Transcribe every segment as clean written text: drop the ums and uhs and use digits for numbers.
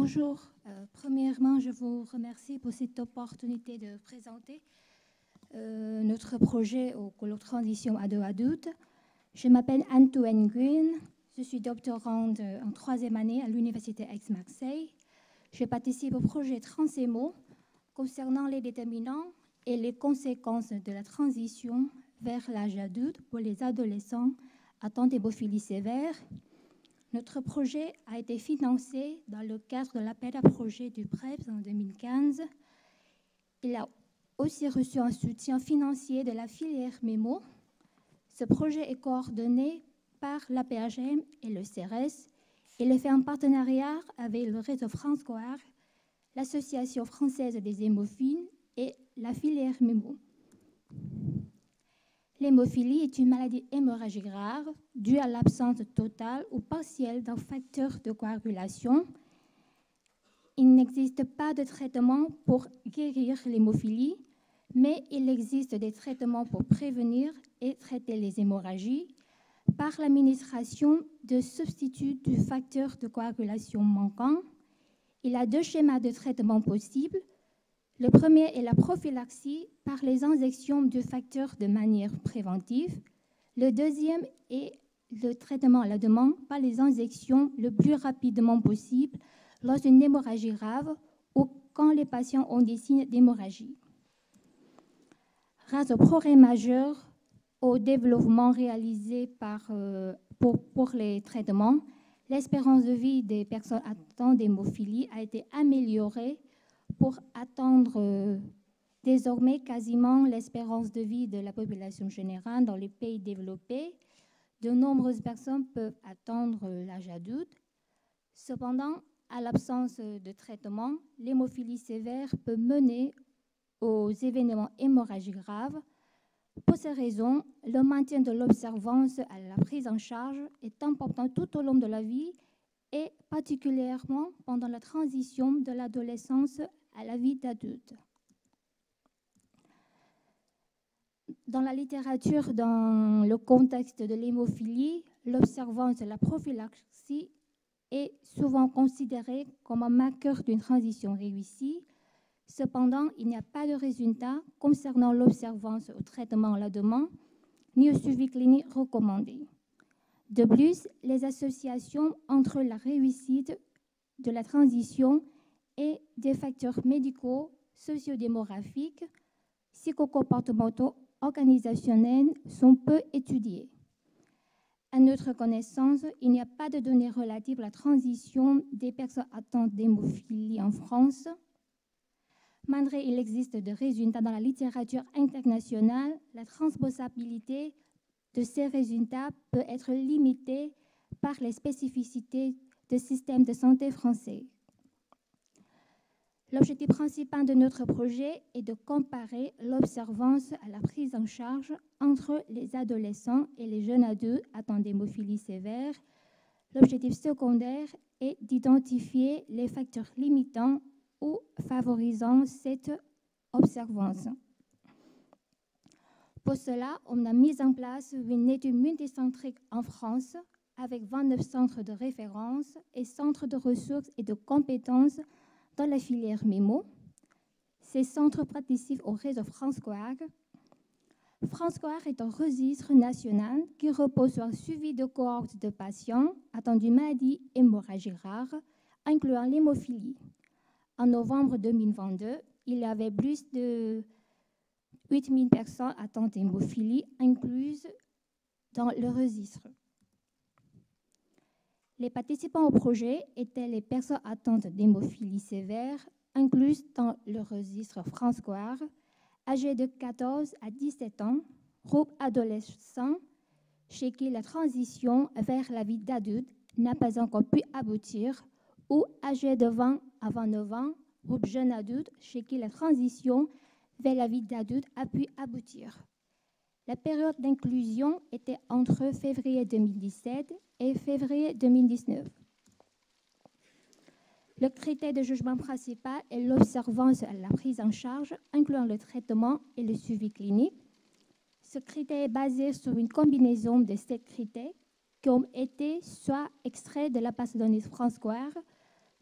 Bonjour. Premièrement, je vous remercie pour cette opportunité de présenter notre projet au Colloque Transition ado-adulte. Je m'appelle Anne-Thoine Nguyen. Je suis doctorante en 3e année à l'Université Aix-Marseille. Je participe au projet Transemo concernant les déterminants et les conséquences de la transition vers l'âge adulte pour les adolescents atteints d'hémophilie sévère. Notre projet a été financé dans le cadre de l'appel à projet du PREPS en 2015. Il a aussi reçu un soutien financier de la filière MEMO. Ce projet est coordonné par l'APHM et le CERES. Il est fait en partenariat avec le réseau FranceCoar, l'Association française des hémophiles et la filière MEMO. L'hémophilie est une maladie hémorragique rare due à l'absence totale ou partielle d'un facteur de coagulation. Il n'existe pas de traitement pour guérir l'hémophilie, mais il existe des traitements pour prévenir et traiter les hémorragies par l'administration de substituts du facteur de coagulation manquant. Il y a 2 schémas de traitement possibles. Le premier est la prophylaxie par les injections du facteur de manière préventive. Le deuxième est le traitement à la demande par les injections le plus rapidement possible lors d'une hémorragie grave ou quand les patients ont des signes d'hémorragie. Grâce au progrès majeur au développement réalisé pour les traitements, l'espérance de vie des personnes atteintes d'hémophilie a été améliorée pour atteindre désormais quasiment l'espérance de vie de la population générale dans les pays développés. De nombreuses personnes peuvent atteindre l'âge adulte. Cependant, à l'absence de traitement, l'hémophilie sévère peut mener aux événements hémorragiques graves. Pour ces raisons, le maintien de l'observance à la prise en charge est important tout au long de la vie et particulièrement pendant la transition de l'adolescence à la vie d'adulte. Dans la littérature, dans le contexte de l'hémophilie, l'observance et la prophylaxie est souvent considérée comme un marqueur d'une transition réussie. Cependant, il n'y a pas de résultat concernant l'observance au traitement à la demande, ni au suivi clinique recommandé. De plus, les associations entre la réussite de la transition et des facteurs médicaux, sociodémographiques, psychocomportementaux, organisationnels sont peu étudiés. À notre connaissance, il n'y a pas de données relatives à la transition des personnes atteintes d'hémophilie en France. Malgré il existe des résultats dans la littérature internationale, la transposabilité de ces résultats peut être limitée par les spécificités du système de santé français. L'objectif principal de notre projet est de comparer l'observance à la prise en charge entre les adolescents et les jeunes adultes atteints d'hémophilie sévère. L'objectif secondaire est d'identifier les facteurs limitants ou favorisant cette observance. Pour cela, on a mis en place une étude multicentrique en France avec 29 centres de référence et centres de ressources et de compétences dans la filière MEMO. Ces centres participent au réseau FranceCoar. FranceCoar est un registre national qui repose sur un suivi de cohortes de patients atteints d'une maladie hémorragique rare, incluant l'hémophilie. En novembre 2022, il y avait plus de 8000 personnes atteintes d'hémophilie incluses dans le registre. Les participants au projet étaient les personnes atteintes d'hémophilie sévère incluses dans le registre FranceCoar, âgées de 14 à 17 ans, groupe adolescent chez qui la transition vers la vie d'adulte n'a pas encore pu aboutir, ou âgés de 20 à 29 ans, groupe jeune adulte chez qui la transition vers la vie d'adulte a pu aboutir. La période d'inclusion était entre février 2017 et février 2019. Le critère de jugement principal est l'observance à la prise en charge, incluant le traitement et le suivi clinique. Ce critère est basé sur une combinaison de 7 critères qui ont été soit extraits de la base de données FranceCoar,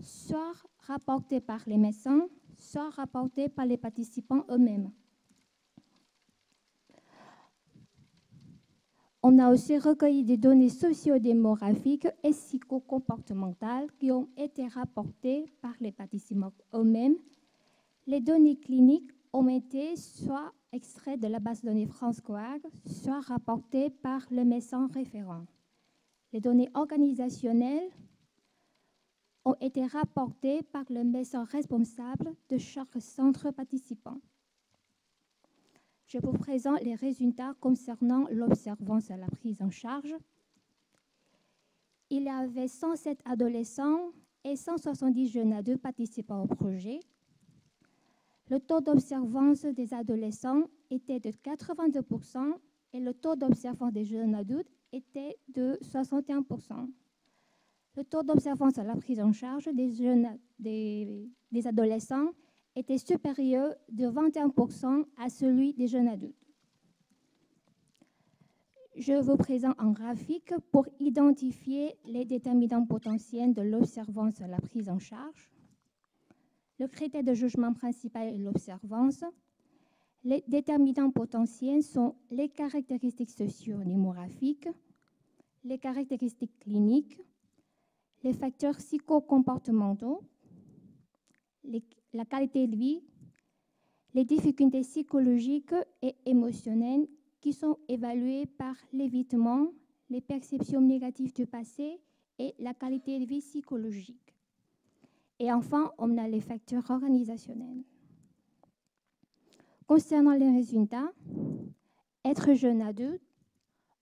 soit rapportés par les médecins, soit rapportés par les participants eux-mêmes. On a aussi recueilli des données sociodémographiques et psychocomportementales qui ont été rapportées par les participants eux-mêmes. Les données cliniques ont été soit extraites de la base de données France Coag, soit rapportées par le médecin référent. Les données organisationnelles ont été rapportées par le médecin responsable de chaque centre participant. Je vous présente les résultats concernant l'observance à la prise en charge. Il y avait 107 adolescents et 170 jeunes adultes participant au projet. Le taux d'observance des adolescents était de 82% et le taux d'observance des jeunes adultes était de 61%. Le taux d'observance à la prise en charge des adolescents était supérieur de 21% à celui des jeunes adultes. Je vous présente un graphique pour identifier les déterminants potentiels de l'observance à la prise en charge. Le critère de jugement principal est l'observance. Les déterminants potentiels sont les caractéristiques socio-démographiques, les caractéristiques cliniques, les facteurs psychocomportementaux, la qualité de vie, les difficultés psychologiques et émotionnelles qui sont évaluées par l'évitement, les perceptions négatives du passé et la qualité de vie psychologique. Et enfin, on a les facteurs organisationnels. Concernant les résultats, être jeune adulte,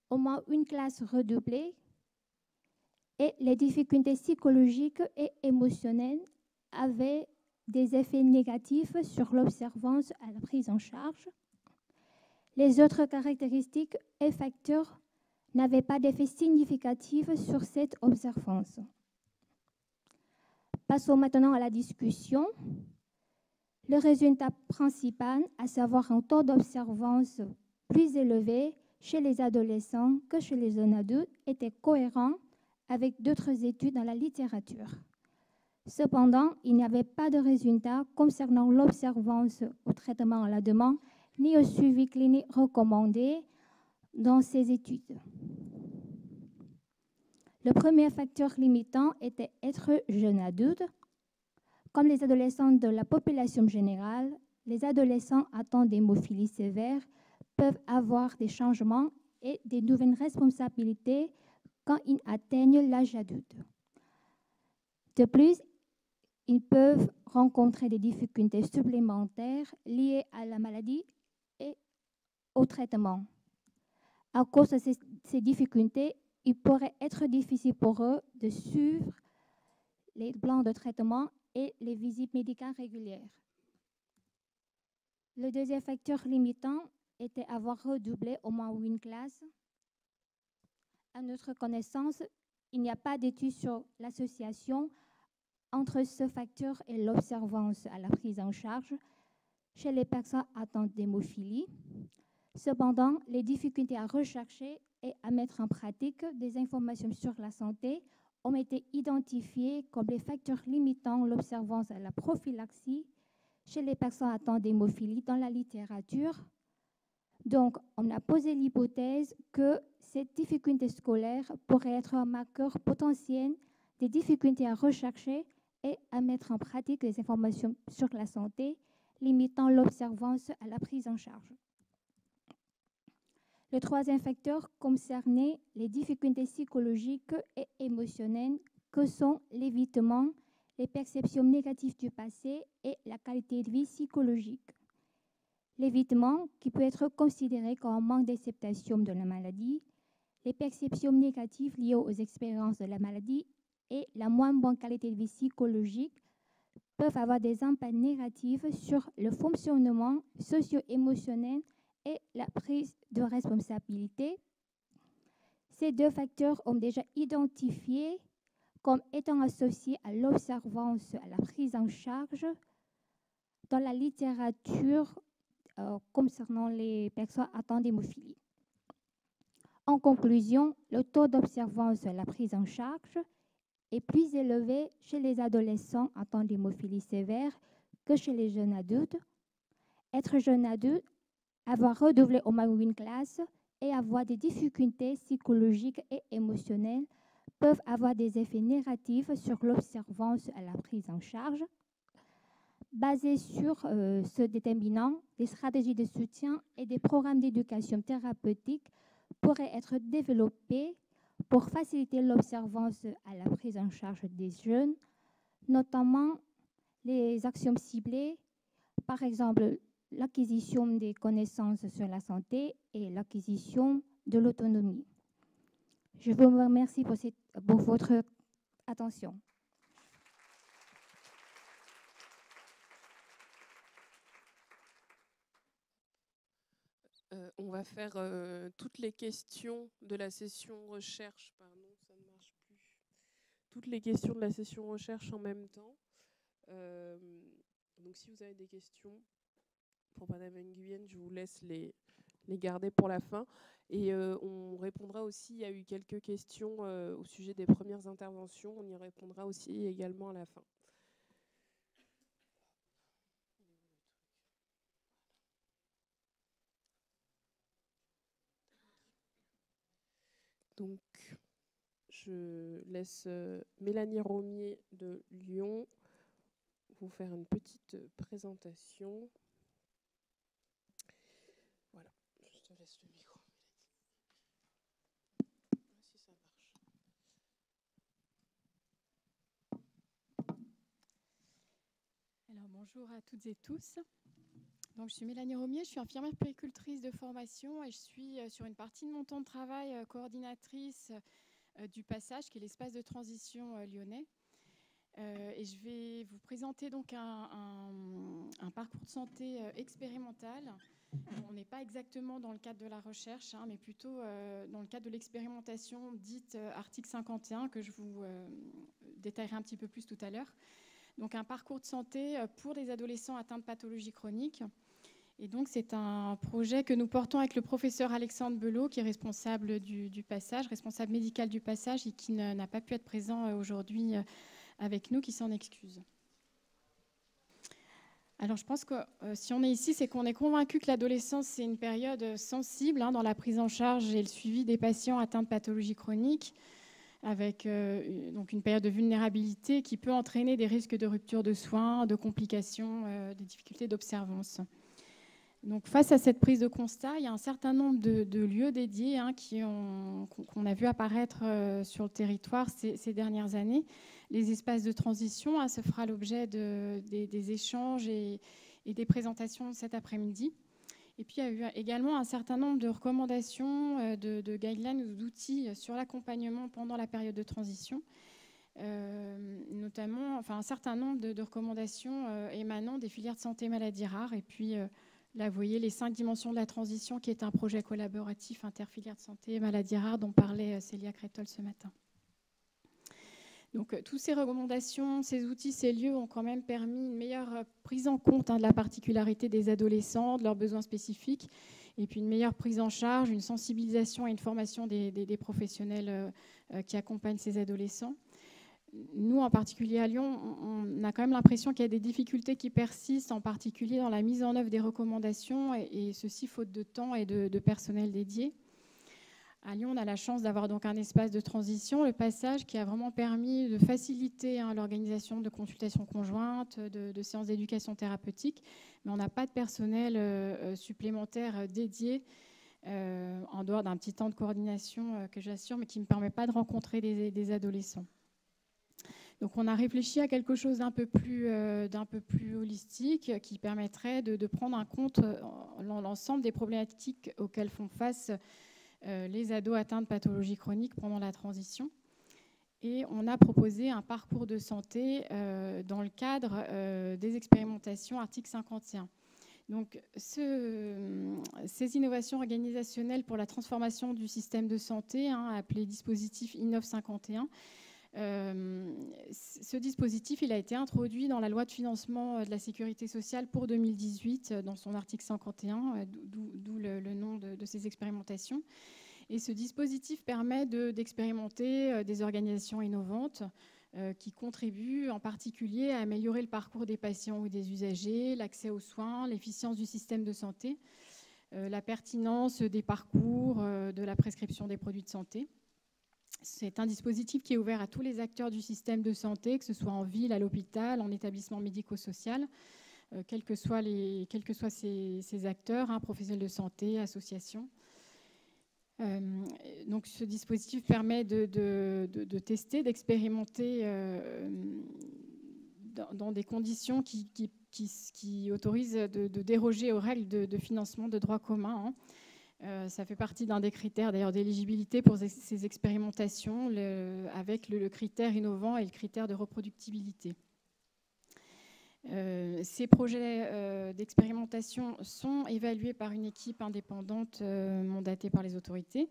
au moins une classe redoublée et les difficultés psychologiques et émotionnelles avaient des effets négatifs sur l'observance à la prise en charge. Les autres caractéristiques et facteurs n'avaient pas d'effet significatif sur cette observance. Passons maintenant à la discussion. Le résultat principal, à savoir un taux d'observance plus élevé chez les adolescents que chez les jeunes adultes, était cohérent avec d'autres études dans la littérature. Cependant, il n'y avait pas de résultats concernant l'observance au traitement à la demande ni au suivi clinique recommandé dans ces études. Le premier facteur limitant était être jeune adulte. Comme les adolescents de la population générale, les adolescents atteints d'hémophilie sévère peuvent avoir des changements et des nouvelles responsabilités quand ils atteignent l'âge adulte. De plus, ils peuvent rencontrer des difficultés supplémentaires liées à la maladie et au traitement. À cause de ces difficultés, il pourrait être difficile pour eux de suivre les plans de traitement et les visites médicales régulières. Le deuxième facteur limitant était avoir redoublé au moins une classe. À notre connaissance, il n'y a pas d'études sur l'association entre ce facteur et l'observance à la prise en charge chez les personnes atteintes d'hémophilie. Cependant, les difficultés à rechercher et à mettre en pratique des informations sur la santé ont été identifiées comme les facteurs limitant l'observance à la prophylaxie chez les personnes atteintes d'hémophilie dans la littérature. Donc, on a posé l'hypothèse que cette difficulté scolaire pourrait être un marqueur potentiel des difficultés à rechercher et à mettre en pratique les informations sur la santé, limitant l'observance à la prise en charge. Le troisième facteur concernait les difficultés psychologiques et émotionnelles que sont l'évitement, les perceptions négatives du passé et la qualité de vie psychologique. L'évitement, qui peut être considéré comme un manque d'acceptation de la maladie, les perceptions négatives liées aux expériences de la maladie et la moins bonne qualité de vie psychologique peuvent avoir des impacts négatifs sur le fonctionnement socio-émotionnel et la prise de responsabilité. Ces deux facteurs ont déjà identifié comme étant associés à l'observance à la prise en charge dans la littérature concernant les personnes atteintes d'hémophilie. En conclusion, le taux d'observance à la prise en charge est plus élevé chez les adolescents atteints d'hémophilie sévère que chez les jeunes adultes. Être jeune adulte, avoir redoublé au moins une classe et avoir des difficultés psychologiques et émotionnelles peuvent avoir des effets négatifs sur l'observance à la prise en charge. Basés sur ce déterminant, des stratégies de soutien et des programmes d'éducation thérapeutique pourraient être développés pour faciliter l'observance à la prise en charge des jeunes, notamment les actions ciblées, par exemple l'acquisition des connaissances sur la santé et l'acquisition de l'autonomie. Je vous remercie pour votre attention. On va faire toutes les questions de la session recherche. Pardon, ça ne marche plus. Toutes les questions de la session recherche en même temps. Donc si vous avez des questions pour Madame Nguyen, je vous laisse les garder pour la fin. Et on répondra aussi, il y a eu quelques questions au sujet des premières interventions. On y répondra aussi également à la fin. Donc, je laisse Mélanie Romier de Lyon vous faire une petite présentation. Voilà, je te laisse le micro. Si ça marche. Alors, bonjour à toutes et tous. Donc, je suis Mélanie Romier, je suis infirmière puéricultrice de formation et je suis sur une partie de mon temps de travail coordinatrice du Passage, qui est l'espace de transition lyonnais. Et je vais vous présenter donc un parcours de santé expérimental. On n'est pas exactement dans le cadre de la recherche, mais plutôt dans le cadre de l'expérimentation dite article 51, que je vous détaillerai un petit peu plus tout à l'heure. Donc un parcours de santé pour les adolescents atteints de pathologies chroniques. Et donc c'est un projet que nous portons avec le professeur Alexandre Belot, qui est responsable du Passage, responsable médical du Passage et qui n'a pas pu être présent aujourd'hui avec nous, qui s'en excuse. Alors je pense que si on est ici, c'est qu'on est convaincu que l'adolescence, c'est une période sensible dans la prise en charge et le suivi des patients atteints de pathologies chroniques, avec donc une période de vulnérabilité qui peut entraîner des risques de rupture de soins, de complications, des difficultés d'observance. Donc, face à cette prise de constat, il y a un certain nombre de lieux dédiés qu'on a vu apparaître sur le territoire ces dernières années. Les espaces de transition, ça fera l'objet des échanges et des présentations cet après-midi. Et puis, il y a eu également un certain nombre de recommandations, de guidelines ou d'outils sur l'accompagnement pendant la période de transition, notamment un certain nombre de recommandations émanant des filières de santé maladies rares. Et puis, là, vous voyez les 5 dimensions de la transition, qui est un projet collaboratif interfilière de santé et maladies rares dont parlait Célia Crétol ce matin. Donc, toutes ces recommandations, ces outils, ces lieux ont quand même permis une meilleure prise en compte de la particularité des adolescents, de leurs besoins spécifiques, et puis une meilleure prise en charge, une sensibilisation et une formation des professionnels qui accompagnent ces adolescents. Nous, en particulier à Lyon, on a quand même l'impression qu'il y a des difficultés qui persistent, en particulier dans la mise en œuvre des recommandations, et ceci faute de temps et de personnel dédié. À Lyon, on a la chance d'avoir donc un espace de transition, le Passage, qui a vraiment permis de faciliter l'organisation de consultations conjointes, de séances d'éducation thérapeutique, mais on n'a pas de personnel supplémentaire dédié, en dehors d'un petit temps de coordination que j'assure, mais qui ne me permet pas de rencontrer des adolescents. Donc on a réfléchi à quelque chose d'un peu plus holistique, qui permettrait de prendre en compte l'ensemble des problématiques auxquelles font face les ados atteints de pathologies chroniques pendant la transition. Et on a proposé un parcours de santé dans le cadre des expérimentations article 51. Donc, ces innovations organisationnelles pour la transformation du système de santé, appelé dispositif Innov 51, ce dispositif, il a été introduit dans la loi de financement de la sécurité sociale pour 2018, dans son article 51, d'où le nom de ces expérimentations. Et ce dispositif permet d'expérimenter des organisations innovantes qui contribuent en particulier à améliorer le parcours des patients ou des usagers, l'accès aux soins, l'efficience du système de santé, la pertinence des parcours, de la prescription des produits de santé. C'est un dispositif qui est ouvert à tous les acteurs du système de santé, que ce soit en ville, à l'hôpital, en établissement médico-social, quels que soient ces acteurs, professionnels de santé, associations. Donc ce dispositif permet de tester, d'expérimenter dans des conditions qui autorisent de déroger aux règles de financement de droit commun. Ça fait partie d'un des critères d'ailleurs d'éligibilité pour ces expérimentations, avec le critère innovant et le critère de reproductibilité. Ces projets d'expérimentation sont évalués par une équipe indépendante mandatée par les autorités.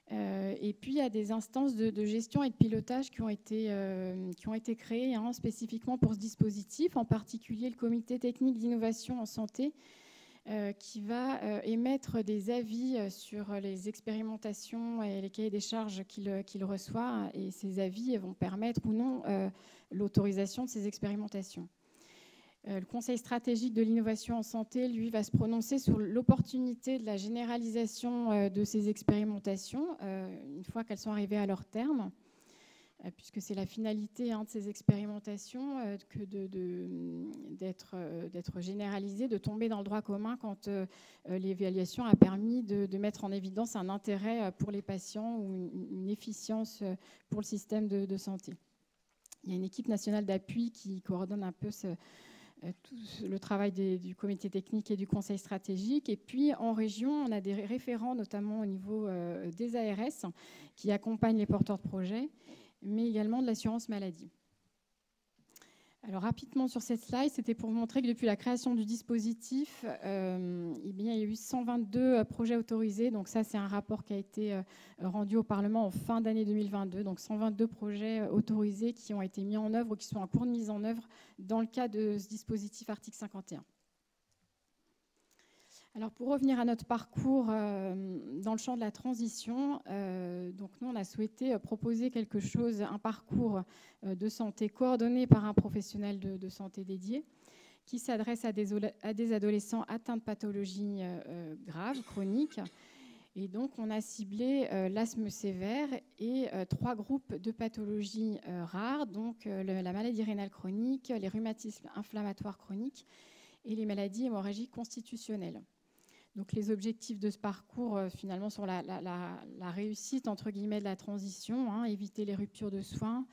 Et puis, il y a des instances de gestion et de pilotage qui ont été créées spécifiquement pour ce dispositif, en particulier le comité technique d'innovation en santé, qui va émettre des avis sur les expérimentations et les cahiers des charges qu'il reçoit. Et ces avis vont permettre ou non l'autorisation de ces expérimentations. Le Conseil stratégique de l'innovation en santé, lui, va se prononcer sur l'opportunité de la généralisation de ces expérimentations une fois qu'elles sont arrivées à leur terme, puisque c'est la finalité de ces expérimentations que d'être généralisées, de tomber dans le droit commun quand l'évaluation a permis de mettre en évidence un intérêt pour les patients ou une efficience pour le système de santé. Il y a une équipe nationale d'appui qui coordonne un peu tout le travail du comité technique et du conseil stratégique. Et puis en région, on a des référents, notamment au niveau des ARS, qui accompagnent les porteurs de projets, mais également de l'assurance maladie. Alors rapidement sur cette slide, c'était pour vous montrer que depuis la création du dispositif, il y a eu 122 projets autorisés. Donc ça, c'est un rapport qui a été rendu au Parlement en fin d'année 2022. Donc 122 projets autorisés qui ont été mis en œuvre ou qui sont en cours de mise en œuvre dans le cadre de ce dispositif article 51. Alors pour revenir à notre parcours dans le champ de la transition, donc nous on a souhaité proposer quelque chose, un parcours de santé coordonné par un professionnel de santé dédié qui s'adresse à des adolescents atteints de pathologies graves, chroniques. Et donc on a ciblé l'asthme sévère et 3 groupes de pathologies rares, donc la maladie rénale chronique, les rhumatismes inflammatoires chroniques et les maladies hémorragiques constitutionnelles. Donc les objectifs de ce parcours, finalement, sont la réussite, entre guillemets, de la transition, éviter les ruptures de soins,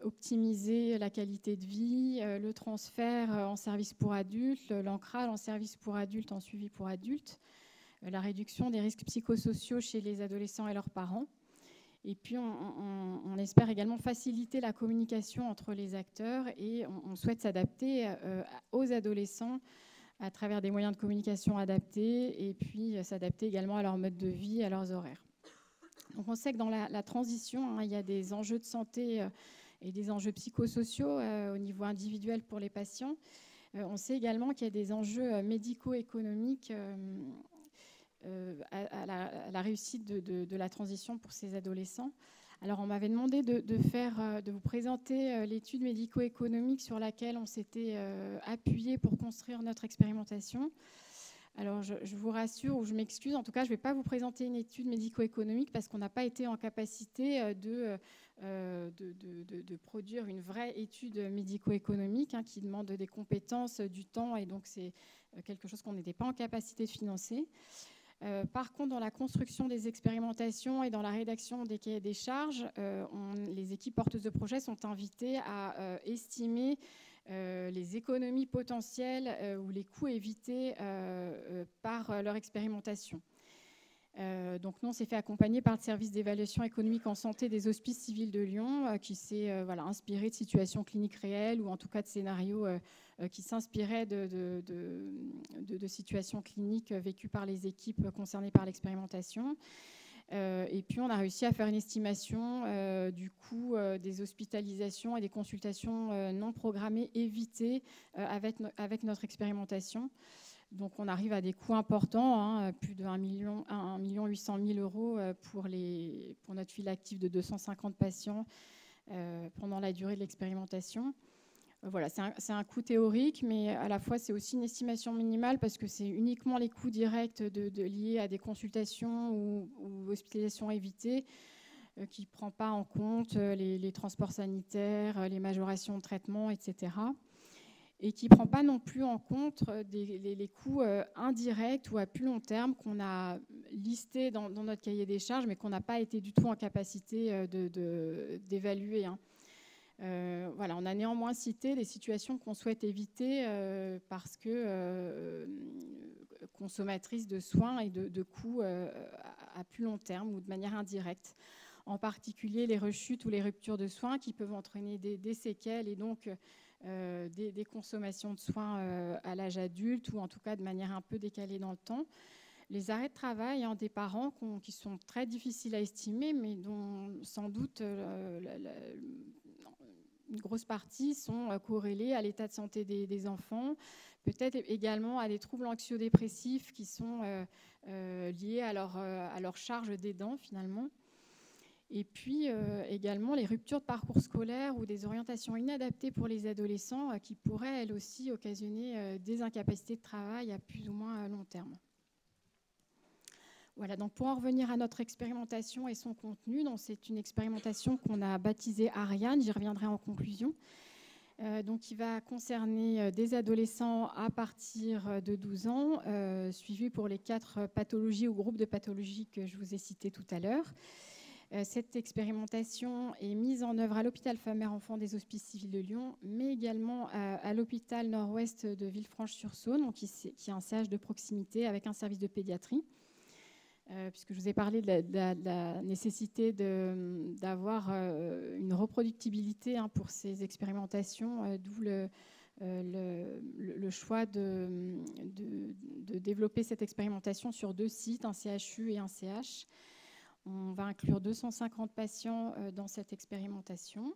optimiser la qualité de vie, le transfert en service pour adultes, l'ancrage en service pour adultes, en suivi pour adultes, la réduction des risques psychosociaux chez les adolescents et leurs parents. Et puis, on espère également faciliter la communication entre les acteurs et on souhaite s'adapter aux adolescents à travers des moyens de communication adaptés et puis s'adapter également à leur mode de vie, à leurs horaires. Donc on sait que dans la transition, il y a des enjeux de santé et des enjeux psychosociaux au niveau individuel pour les patients. On sait également qu'il y a des enjeux médico-économiques à la réussite de la transition pour ces adolescents. Alors, on m'avait demandé de vous présenter l'étude médico-économique sur laquelle on s'était appuyé pour construire notre expérimentation. Alors, je vous rassure ou je m'excuse, en tout cas, je ne vais pas vous présenter une étude médico-économique parce qu'on n'a pas été en capacité de produire une vraie étude médico-économique qui demande des compétences, du temps, et donc c'est quelque chose qu'on n'était pas en capacité de financer. Par contre, dans la construction des expérimentations et dans la rédaction des cahiers des charges, les équipes porteuses de projets sont invitées à estimer les économies potentielles ou les coûts évités par leur expérimentation. Donc nous, on s'est fait accompagner par le service d'évaluation économique en santé des Hospices civils de Lyon, qui s'est inspiré de situations cliniques réelles ou en tout cas de scénarios qui s'inspiraient de situations cliniques vécues par les équipes concernées par l'expérimentation. Et puis on a réussi à faire une estimation du coût des hospitalisations et des consultations non programmées évitées avec notre expérimentation. Donc on arrive à des coûts importants, plus de 1 800 000 € pour notre file active de 250 patients pendant la durée de l'expérimentation. Voilà, c'est un coût théorique, mais à la fois c'est aussi une estimation minimale parce que c'est uniquement les coûts directs liés à des consultations ou hospitalisations évitées qui ne prend pas en compte les transports sanitaires, les majorations de traitement, etc. Et qui ne prend pas non plus en compte les coûts indirects ou à plus long terme qu'on a listés dans notre cahier des charges, mais qu'on n'a pas été du tout en capacité d'évaluer. Voilà, on a néanmoins cité des situations qu'on souhaite éviter parce que consommatrices de soins et de coûts à plus long terme ou de manière indirecte. En particulier les rechutes ou les ruptures de soins qui peuvent entraîner des séquelles et donc des consommations de soins à l'âge adulte ou en tout cas de manière un peu décalée dans le temps. Les arrêts de travail des parents qui sont très difficiles à estimer, mais dont sans doute une grosse partie sont corrélés à l'état de santé des enfants, peut-être également à des troubles anxio-dépressifs qui sont liés à leur charge d'aidant finalement. Et puis également les ruptures de parcours scolaire ou des orientations inadaptées pour les adolescents qui pourraient elles aussi occasionner des incapacités de travail à plus ou moins long terme. Voilà, donc pour en revenir à notre expérimentation et son contenu, c'est une expérimentation qu'on a baptisée Ariane, j'y reviendrai en conclusion, donc qui va concerner des adolescents à partir de 12 ans, suivis pour les 4 pathologies ou groupes de pathologies que je vous ai cités tout à l'heure. Cette expérimentation est mise en œuvre à l'hôpital Femmes-Mères-Enfants des Hospices Civils de Lyon, mais également à l'hôpital Nord-Ouest de Villefranche-sur-Saône, qui est un CH de proximité avec un service de pédiatrie. Puisque je vous ai parlé de la nécessité d'avoir une reproductibilité pour ces expérimentations, d'où le choix de développer cette expérimentation sur 2 sites, un CHU et un CH. On va inclure 250 patients dans cette expérimentation.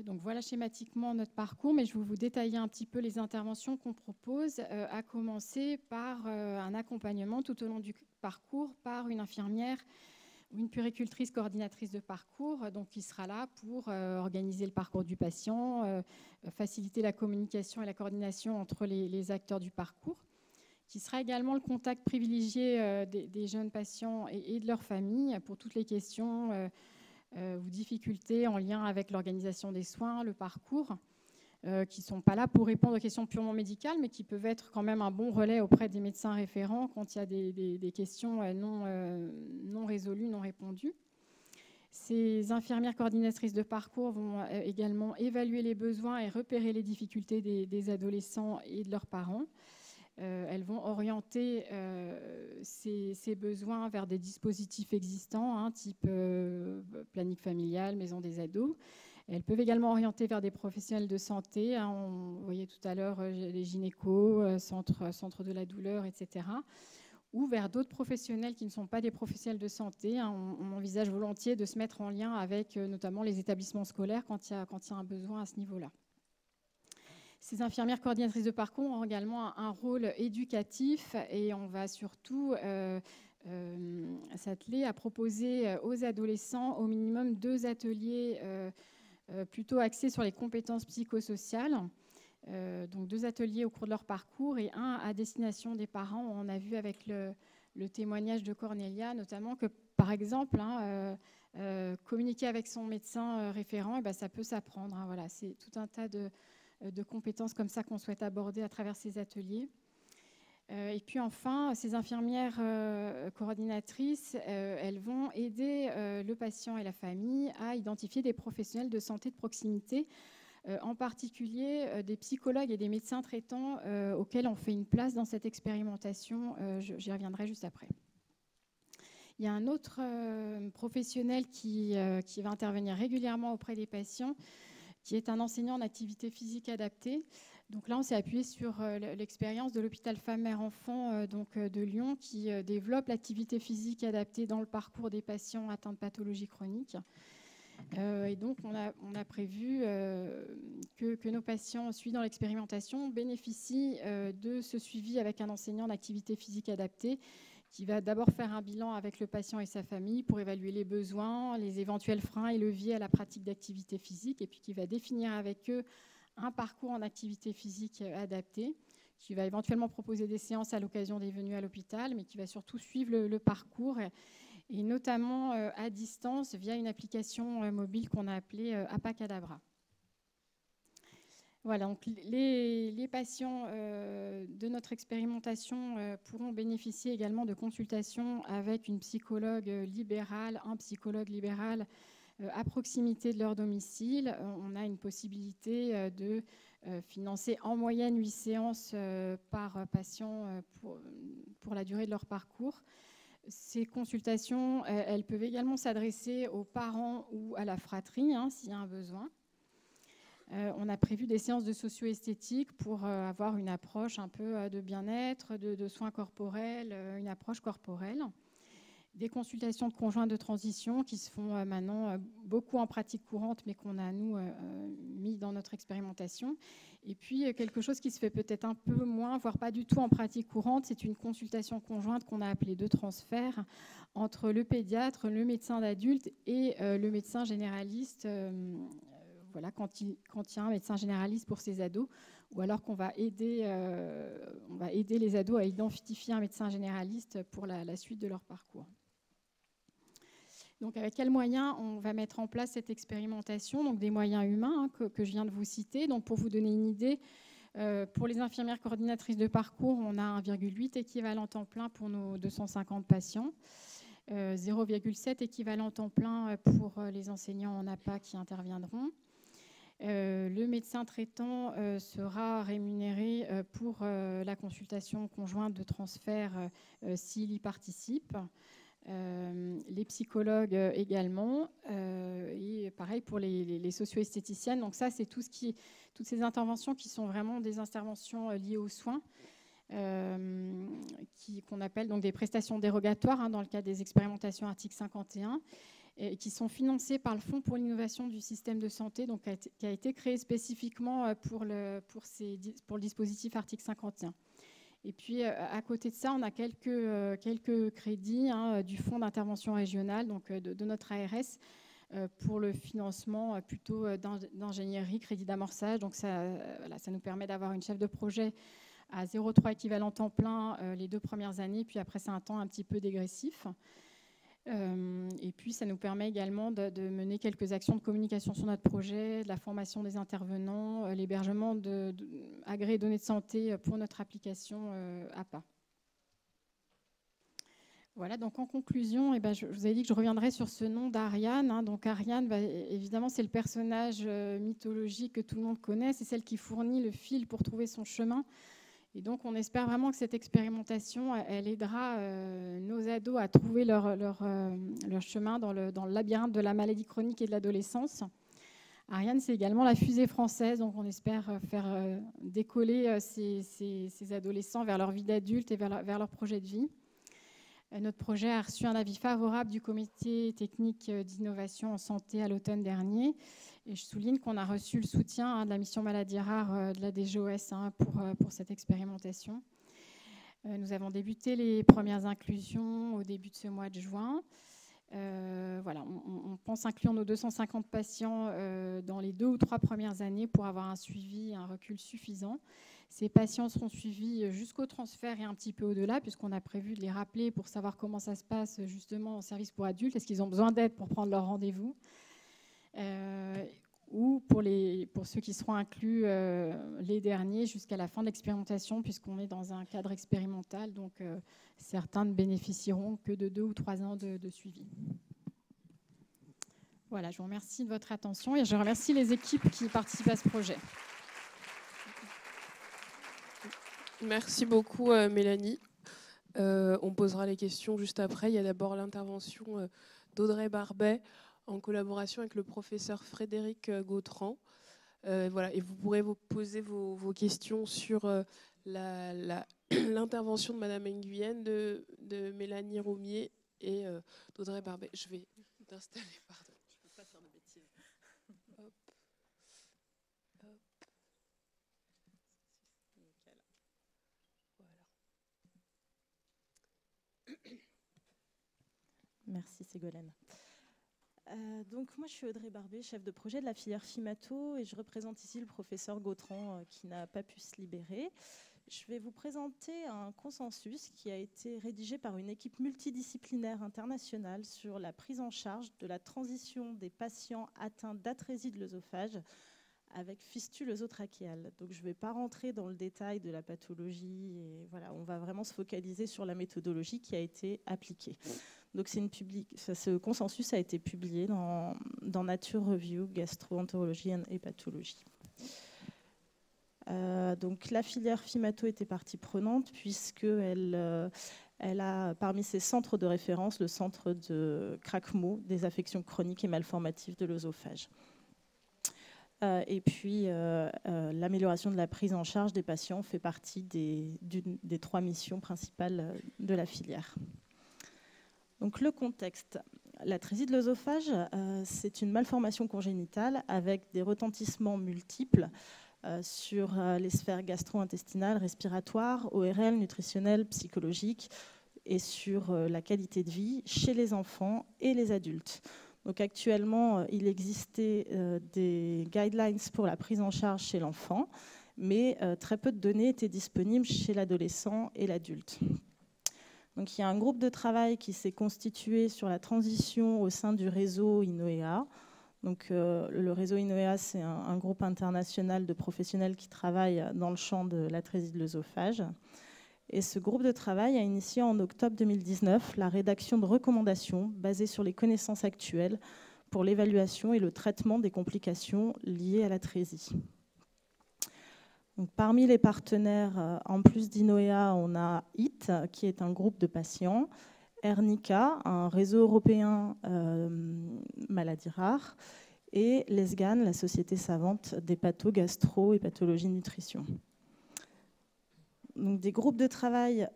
Donc voilà schématiquement notre parcours, mais je vais vous détailler un petit peu les interventions qu'on propose, à commencer par un accompagnement tout au long du parcours par une infirmière ou une puéricultrice coordinatrice de parcours, donc qui sera là pour organiser le parcours du patient, faciliter la communication et la coordination entre les acteurs du parcours, qui sera également le contact privilégié des jeunes patients et de leurs familles pour toutes les questions ou difficultés en lien avec l'organisation des soins, le parcours, qui ne sont pas là pour répondre aux questions purement médicales, mais qui peuvent être quand même un bon relais auprès des médecins référents quand il y a des questions non résolues, non répondues. Ces infirmières coordinatrices de parcours vont également évaluer les besoins et repérer les difficultés des adolescents et de leurs parents. Elles vont orienter ces besoins vers des dispositifs existants, type planning familial, maison des ados. Elles peuvent également orienter vers des professionnels de santé. On voyait tout à l'heure les gynécos, centre de la douleur, etc. Ou vers d'autres professionnels qui ne sont pas des professionnels de santé. On envisage volontiers de se mettre en lien avec notamment les établissements scolaires quand il y a un besoin à ce niveau-là. Ces infirmières coordinatrices de parcours ont également un rôle éducatif et on va surtout s'atteler à proposer aux adolescents au minimum 2 ateliers plutôt axés sur les compétences psychosociales. Donc 2 ateliers au cours de leur parcours et un à destination des parents. On a vu avec le témoignage de Cornelia notamment que, par exemple, communiquer avec son médecin référent, ça peut s'apprendre. Voilà, c'est tout un tas de compétences comme ça qu'on souhaite aborder à travers ces ateliers. Et puis enfin, ces infirmières coordinatrices, elles vont aider le patient et la famille à identifier des professionnels de santé de proximité, en particulier des psychologues et des médecins traitants auxquels on fait une place dans cette expérimentation. J'y reviendrai juste après. Il y a un autre professionnel qui va intervenir régulièrement auprès des patients, qui est un enseignant en activité physique adaptée. Donc là, on s'est appuyé sur l'expérience de l'hôpital Femmes-Mères-Enfants de Lyon, qui développe l'activité physique adaptée dans le parcours des patients atteints de pathologies chroniques. Et donc, on a prévu que nos patients suivis dans l'expérimentation bénéficient de ce suivi avec un enseignant d'activité physique adaptée qui va d'abord faire un bilan avec le patient et sa famille pour évaluer les besoins, les éventuels freins et leviers à la pratique d'activité physique, et puis qui va définir avec eux un parcours en activité physique adapté, qui va éventuellement proposer des séances à l'occasion des venues à l'hôpital, mais qui va surtout suivre le parcours, et notamment à distance via une application mobile qu'on a appelée Apacadabra. Voilà, donc les patients de notre expérimentation pourront bénéficier également de consultations avec une psychologue libérale, un psychologue libéral à proximité de leur domicile. On a une possibilité de financer en moyenne 8 séances par patient pour la durée de leur parcours. Ces consultations, elles peuvent également s'adresser aux parents ou à la fratrie, s'il y a un besoin. On a prévu des séances de socio-esthétique pour avoir une approche un peu de bien-être, de soins corporels, une approche corporelle. Des consultations de conjoints de transition qui se font maintenant beaucoup en pratique courante, mais qu'on a, nous, mis dans notre expérimentation. Et puis, quelque chose qui se fait peut-être un peu moins, voire pas du tout en pratique courante, c'est une consultation conjointe qu'on a appelée de transfert entre le pédiatre, le médecin d'adulte et le médecin généraliste. Voilà, quand il y a un médecin généraliste pour ces ados, ou alors qu'on va aider les ados à identifier un médecin généraliste pour la suite de leur parcours. Donc, avec quels moyens on va mettre en place cette expérimentation? Donc, des moyens humains que je viens de vous citer. Donc, pour vous donner une idée, pour les infirmières coordinatrices de parcours, on a 1,8 équivalent temps plein pour nos 250 patients. 0,7 équivalent temps plein pour les enseignants en APA qui interviendront. Le médecin traitant sera rémunéré pour la consultation conjointe de transfert s'il y participe. Les psychologues également, et pareil pour les socio-esthéticiennes. Donc ça, c'est toutes ces interventions qui sont vraiment des interventions liées aux soins, qu'on appelle donc des prestations dérogatoires dans le cadre des expérimentations article 51, et qui sont financées par le Fonds pour l'innovation du système de santé, donc qui a été créé spécifiquement pour le dispositif article 51. Et puis, à côté de ça, on a quelques crédits du Fonds d'intervention régionale, donc de notre ARS, pour le financement plutôt d'ingénierie, crédit d'amorçage. Donc, ça nous permet d'avoir une chef de projet à 0,3 équivalent temps plein les 2 premières années, puis après, c'est un temps un petit peu dégressif. Et puis, ça nous permet également de mener quelques actions de communication sur notre projet, de la formation des intervenants, l'hébergement agrégés données de santé pour notre application APA. Voilà, donc en conclusion, je vous avais dit que je reviendrai sur ce nom d'Ariane. Donc Ariane, évidemment, c'est le personnage mythologique que tout le monde connaît. C'est celle qui fournit le fil pour trouver son chemin. Et donc, on espère vraiment que cette expérimentation, elle aidera nos ados à trouver leur chemin dans le labyrinthe de la maladie chronique et de l'adolescence. Ariane, c'est également la fusée française, donc on espère faire décoller ces adolescents vers leur vie d'adulte et vers leur projet de vie. Notre projet a reçu un avis favorable du comité technique d'innovation en santé à l'automne dernier. Et je souligne qu'on a reçu le soutien de la mission maladies rares de la DGOS pour cette expérimentation. Nous avons débuté les premières inclusions au début de ce mois de juin. Voilà, on pense inclure nos 250 patients dans les 2 ou 3 premières années pour avoir un suivi, un recul suffisant. Ces patients seront suivis jusqu'au transfert et un petit peu au-delà, puisqu'on a prévu de les rappeler pour savoir comment ça se passe justement en service pour adultes. Est-ce qu'ils ont besoin d'aide pour prendre leur rendez-vous ? Ou pour ceux qui seront inclus les derniers jusqu'à la fin de l'expérimentation, puisqu'on est dans un cadre expérimental, donc certains ne bénéficieront que de 2 ou 3 ans de suivi. Voilà, je vous remercie de votre attention et je remercie les équipes qui participent à ce projet. Merci beaucoup Mélanie. On posera les questions juste après. Il y a d'abord l'intervention d'Audrey Barbet en collaboration avec le professeur Frédéric Gautran. Voilà, et vous pourrez vous poser vos questions sur l'intervention de Madame Nguyen, de Mélanie Roumier et d'Audrey Barbet. Je vais t'installer, pardon. Je ne peux pas faire de bêtises. Hop. Hop. Nickel. Voilà. Merci Ségolène. Donc moi je suis Audrey Barbet, chef de projet de la filière FIMATO et je représente ici le professeur Gautran qui n'a pas pu se libérer. Je vais vous présenter un consensus qui a été rédigé par une équipe multidisciplinaire internationale sur la prise en charge de la transition des patients atteints d'atrésie de l'œsophage avec fistule œsotrachéale. Donc je ne vais pas rentrer dans le détail de la pathologie, et voilà, on va vraiment se focaliser sur la méthodologie qui a été appliquée. Donc ce consensus a été publié dans Nature Review, Gastroentérologie et Pathologie. Donc la filière FIMATO était partie prenante puisqu'elle elle a parmi ses centres de référence le centre de Craquemont des affections chroniques et malformatives de l'œsophage. Et puis l'amélioration de la prise en charge des patients fait partie des 3 missions principales de la filière. Donc le contexte. L'atrésie de l'œsophage, c'est une malformation congénitale avec des retentissements multiples sur les sphères gastro-intestinales, respiratoires, ORL, nutritionnelles, psychologiques et sur la qualité de vie chez les enfants et les adultes. Donc actuellement, il existait des guidelines pour la prise en charge chez l'enfant, mais très peu de données étaient disponibles chez l'adolescent et l'adulte. Donc il y a un groupe de travail qui s'est constitué sur la transition au sein du réseau INOEA. Donc, le réseau INOEA, c'est un groupe international de professionnels qui travaillent dans le champ de l'atrésie de l'œsophage. Et ce groupe de travail a initié en octobre 2019 la rédaction de recommandations basées sur les connaissances actuelles pour l'évaluation et le traitement des complications liées à l'atrésie. Donc, parmi les partenaires, en plus d'INOEA, on a HIT, qui est un groupe de patients, ERNICA, un réseau européen maladies rares, et l'ESGAN, la Société savante des pathos gastro et pathologie nutrition. Donc des groupes de travail,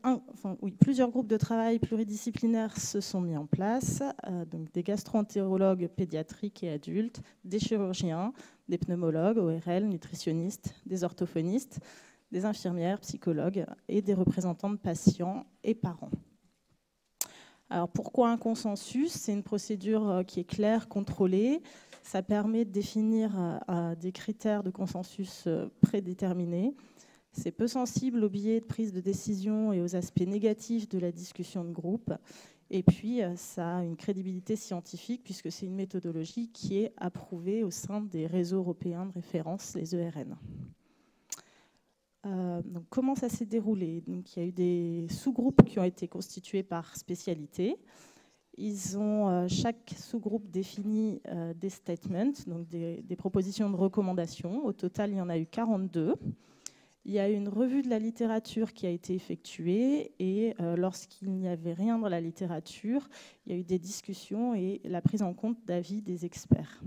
plusieurs groupes de travail pluridisciplinaires se sont mis en place, donc des gastro-entérologues pédiatriques et adultes, des chirurgiens, des pneumologues, ORL, nutritionnistes, des orthophonistes, des infirmières, psychologues et des représentants de patients et parents. Alors pourquoi un consensus? C'est une procédure qui est claire, contrôlée. Ça permet de définir des critères de consensus prédéterminés. C'est peu sensible aux biais de prise de décision et aux aspects négatifs de la discussion de groupe. Et puis, ça a une crédibilité scientifique puisque c'est une méthodologie qui est approuvée au sein des réseaux européens de référence, les ERN. Donc, comment ça s'est déroulé? Donc, il y a eu des sous-groupes qui ont été constitués par spécialité. Ils ont chaque sous-groupe défini des statements, donc des propositions de recommandation. Au total, il y en a eu 42. Il y a eu une revue de la littérature qui a été effectuée et lorsqu'il n'y avait rien dans la littérature, il y a eu des discussions et la prise en compte d'avis des experts.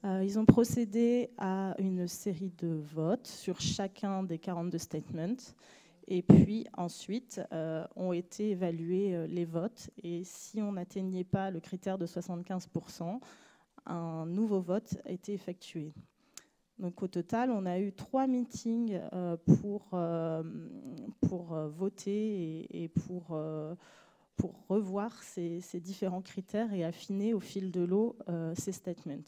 Ils ont procédé à une série de votes sur chacun des 42 statements et puis ensuite ont été évalués les votes et si on n'atteignait pas le critère de 75%, un nouveau vote a été effectué. Donc au total, on a eu 3 meetings pour voter et pour revoir ces différents critères et affiner au fil de l'eau ces statements.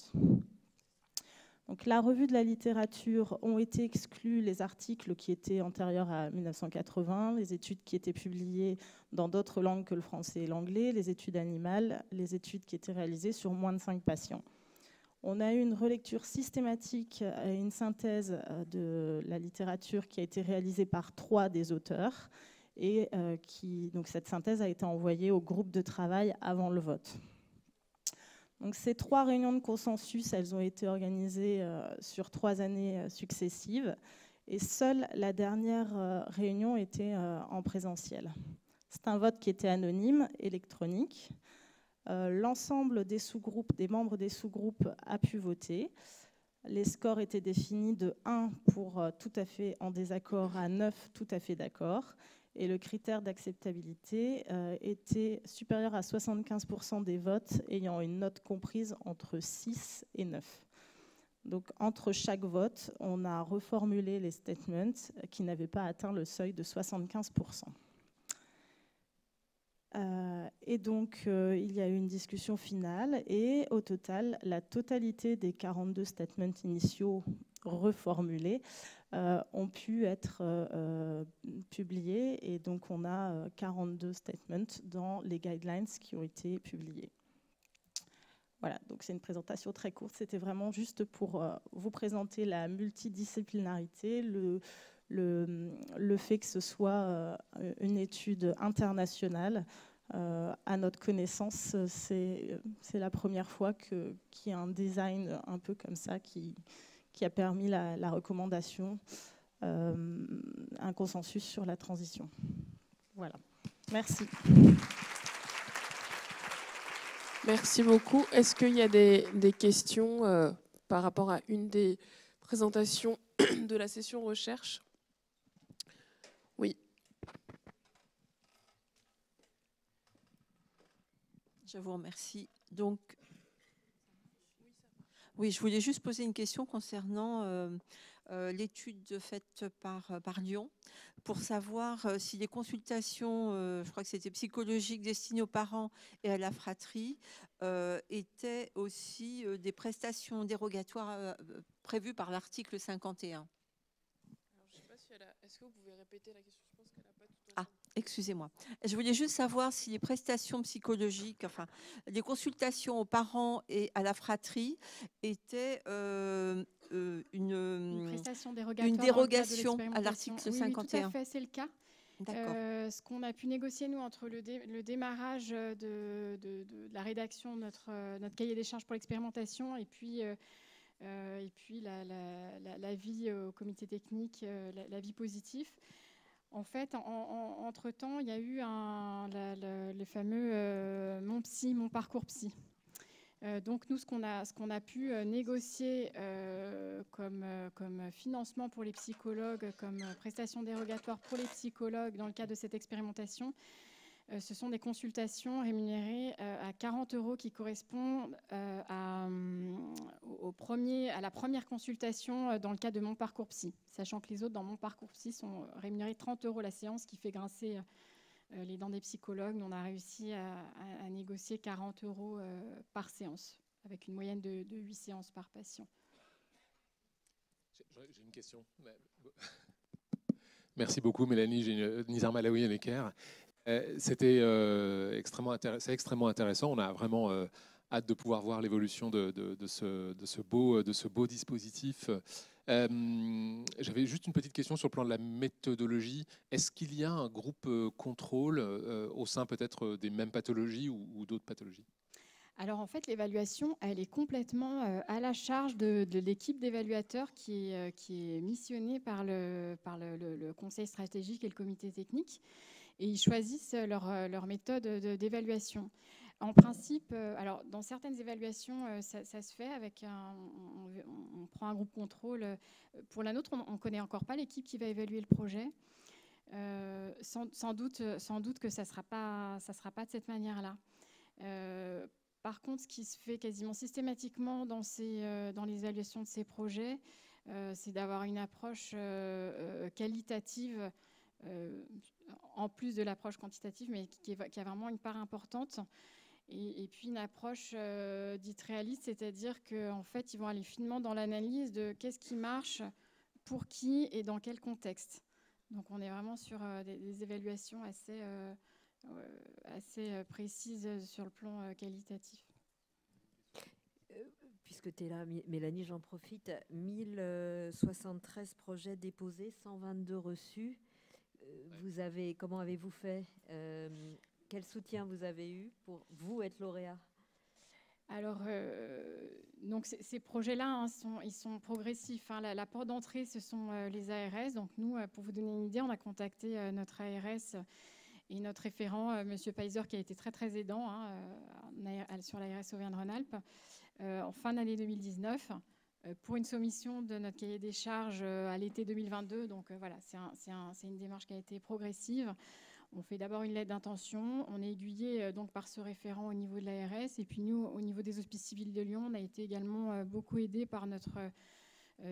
Donc, la revue de la littérature ont été exclus les articles qui étaient antérieurs à 1980, les études qui étaient publiées dans d'autres langues que le français et l'anglais, les études animales, les études qui étaient réalisées sur moins de 5 patients. On a eu une relecture systématique et une synthèse de la littérature qui a été réalisée par 3 des auteurs et donc cette synthèse a été envoyée au groupe de travail avant le vote. Donc ces 3 réunions de consensus, elles ont été organisées sur 3 années successives et seule la dernière réunion était en présentiel. C'est un vote qui était anonyme, électronique. L'ensemble des sous-groupes, des membres des sous-groupes a pu voter. Les scores étaient définis de 1 pour tout à fait en désaccord à 9 tout à fait d'accord. Et le critère d'acceptabilité était supérieur à 75% des votes ayant une note comprise entre 6 et 9. Donc entre chaque vote, on a reformulé les statements qui n'avaient pas atteint le seuil de 75%. Et donc, il y a eu une discussion finale et au total, la totalité des 42 statements initiaux reformulés ont pu être publiés. Et donc, on a 42 statements dans les guidelines qui ont été publiés. Voilà, donc c'est une présentation très courte. C'était vraiment juste pour vous présenter la multidisciplinarité, le fait que ce soit une étude internationale. À notre connaissance, c'est la première fois qu'il y a un design un peu comme ça qui a permis la recommandation, un consensus sur la transition. Voilà, merci. Merci beaucoup. Est-ce qu'il y a des questions par rapport à une des présentations de la session recherche? Oui. Je vous remercie. Donc, oui, je voulais juste poser une question concernant l'étude faite par Lyon pour savoir si les consultations, je crois que c'était psychologiques destinées aux parents et à la fratrie, étaient aussi des prestations dérogatoires prévues par l'article 51. Alors, je sais pas si est-ce que vous pouvez répéter la question? Je pense qu'elle n'a pas tout entendu. Ah, excusez-moi. Je voulais juste savoir si les prestations psychologiques, enfin, les consultations aux parents et à la fratrie étaient Une prestation dérogatoire une dérogation à l'article 51. Oui, tout à fait, c'est le cas. D'accord. Ce qu'on a pu négocier, nous, entre le démarrage de la rédaction de notre cahier des charges pour l'expérimentation et puis l'avis au comité technique, l'avis positif. En fait, entre-temps, il y a eu le fameux Mon Psy, Mon Parcours Psy. Donc nous, ce qu'on a pu négocier comme financement pour les psychologues, comme prestation dérogatoire pour les psychologues dans le cadre de cette expérimentation, ce sont des consultations rémunérées à 40 € qui correspondent à la première consultation dans le cadre de Mon Parcours Psy, sachant que les autres dans Mon Parcours Psy sont rémunérés 30 € la séance, ce qui fait grincer les dents des psychologues. On a réussi à négocier 40 € par séance, avec une moyenne de 8 séances par patient. J'ai une question. Merci beaucoup, Mélanie. Nizar Malawi Necker. C'était extrêmement intéressant. On a vraiment hâte de pouvoir voir l'évolution de ce beau dispositif. J'avais juste une petite question sur le plan de la méthodologie. Est-ce qu'il y a un groupe contrôle au sein peut-être des mêmes pathologies ou d'autres pathologies? Alors en fait, l'évaluation, elle est complètement à la charge de l'équipe d'évaluateurs qui est missionnée par le conseil stratégique et le comité technique. Et ils choisissent leur méthode d'évaluation. En principe, alors dans certaines évaluations, ça se fait avec on prend un groupe contrôle. Pour la nôtre, on ne connaît encore pas l'équipe qui va évaluer le projet. Sans doute que ça sera pas de cette manière-là. Par contre, ce qui se fait quasiment systématiquement dans les évaluations de ces projets, c'est d'avoir une approche qualitative en plus de l'approche quantitative, mais qui a vraiment une part importante. Et puis une approche dite réaliste, c'est-à-dire qu'en fait, ils vont aller finement dans l'analyse de qu'est-ce qui marche, pour qui et dans quel contexte. Donc on est vraiment sur des évaluations assez précises sur le plan qualitatif. Puisque tu es là, Mélanie, j'en profite. 1073 projets déposés, 122 reçus. Comment avez-vous fait? Quel soutien vous avez eu pour vous être lauréat? Alors, donc ces projets-là, ils sont progressifs. La porte d'entrée, ce sont les ARS. Donc nous, pour vous donner une idée, on a contacté notre ARS et notre référent, M. Peiser, qui a été très, très aidant sur l'ARS Auvergne-Rhône-Alpes, en fin d'année 2019, pour une soumission de notre cahier des charges à l'été 2022. Donc voilà, c'est une démarche qui a été progressive. On fait d'abord une lettre d'intention, on est aiguillé donc par ce référent au niveau de l'ARS, et puis nous, au niveau des Hospices civils de Lyon, on a été également beaucoup aidés par notre